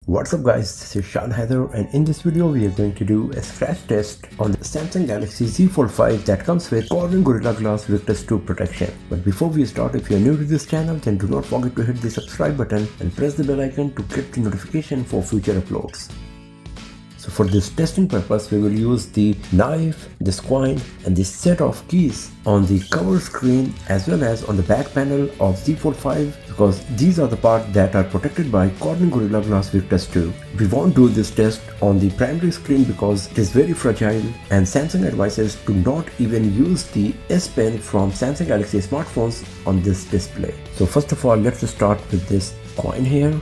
What's up guys, this is Shan Heather, and in this video we are going to do a scratch test on the Samsung Galaxy Z Fold 5 that comes with Corning Gorilla Glass Victus 2 protection. But before we start, if you are new to this channel, then do not forget to hit the subscribe button and press the bell icon to get the notification for future uploads. So for this testing purpose, we will use the knife, this coin and this set of keys on the cover screen as well as on the back panel of Z Fold 5, because these are the parts that are protected by Corning Gorilla Glass Victus 2. We won't do this test on the primary screen because it is very fragile, and Samsung advises to not even use the S Pen from Samsung Galaxy smartphones on this display. So first of all, let's start with this coin here.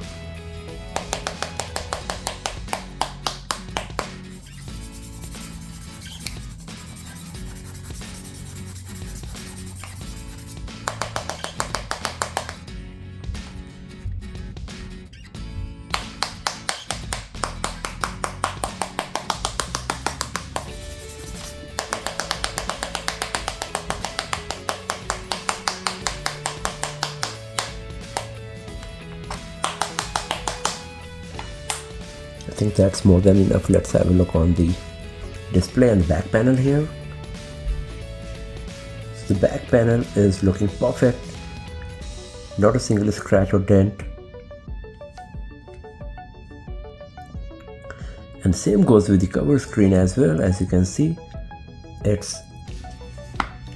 I think that's more than enough. Let's have a look on the display and back panel here. So the back panel is looking perfect, not a single scratch or dent, and same goes with the cover screen as well. As you can see, it's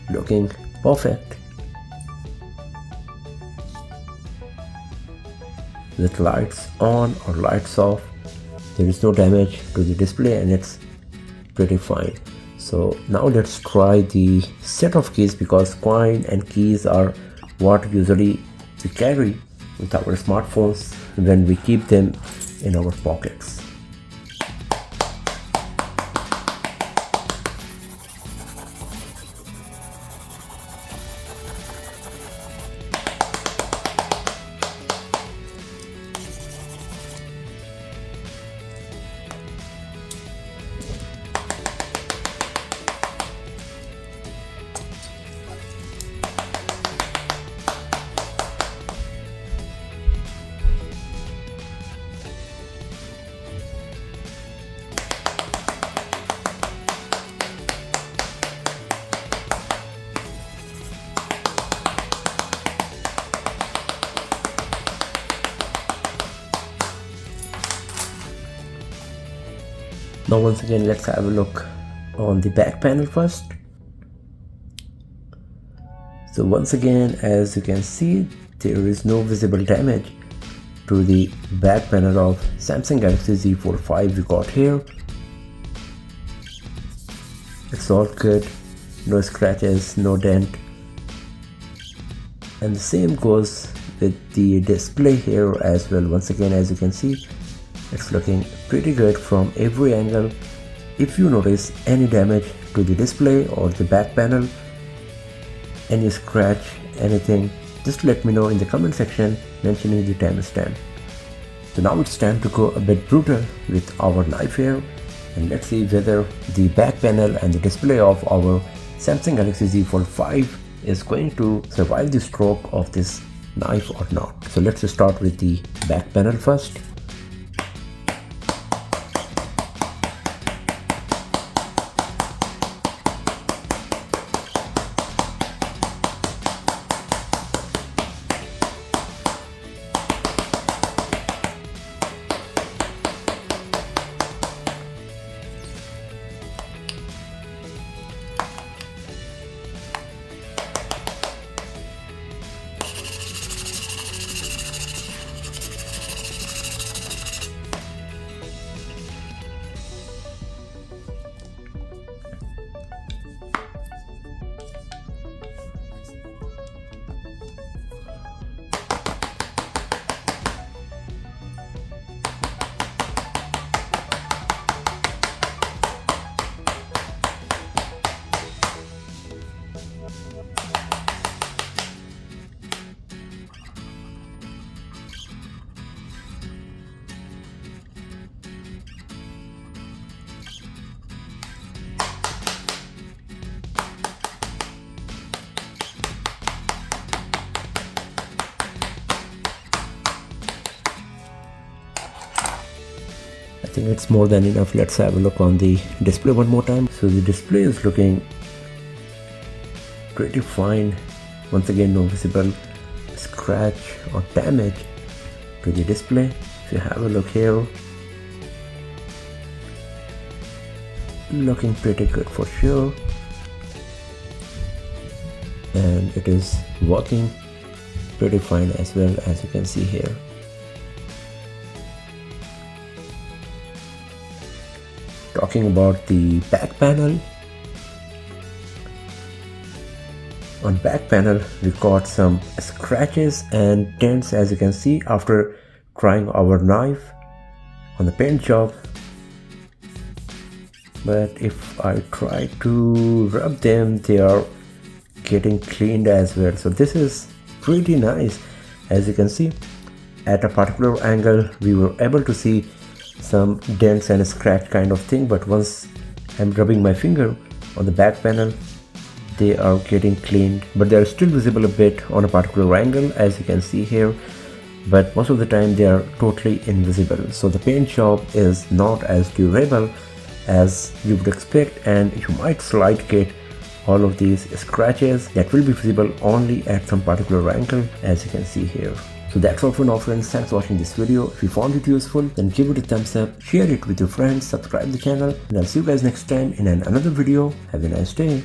looking perfect with lights on or lights off. There is no damage to the display and it's pretty fine. So now let's try the set of keys, because coin and keys are what usually we carry with our smartphones when we keep them in our pockets. Now once again, let's have a look on the back panel first. So once again, as you can see, there is no visible damage to the back panel of Samsung Galaxy Z Fold 5 we got here. It's all good, no scratches, no dent. And the same goes with the display here as well. Once again, as you can see, it's looking pretty good from every angle. If you notice any damage to the display or the back panel, any scratch, anything, just let me know in the comment section mentioning the timestamp. So now it's time to go a bit brutal with our knife here, and let's see whether the back panel and the display of our Samsung Galaxy Z Fold 5 is going to survive the stroke of this knife or not. So let's start with the back panel first. think it's more than enough. Let's have a look on the display one more time. So the display is looking pretty fine. Once again, no visible scratch or damage to the display. If you have a look here, looking pretty good for sure, and it is working pretty fine as well, as you can see here. Talking about the back panel, on back panel we got some scratches and dents, as you can see, after trying our knife on the paint job. But if I try to rub them, they are getting cleaned as well. So this is pretty nice. As you can see, at a particular angle we were able to see some dents and scratch kind of thing, but once I'm rubbing my finger on the back panel, they are getting cleaned, but they are still visible a bit on a particular angle, as you can see here, but most of the time they are totally invisible. So the paint job is not as durable as you would expect, and you might slight get all of these scratches that will be visible only at some particular angle, as you can see here. So that's all for now, friends. Thanks for watching this video. If you found it useful, then give it a thumbs up, share it with your friends, subscribe the channel, and I'll see you guys next time in another video. Have a nice day.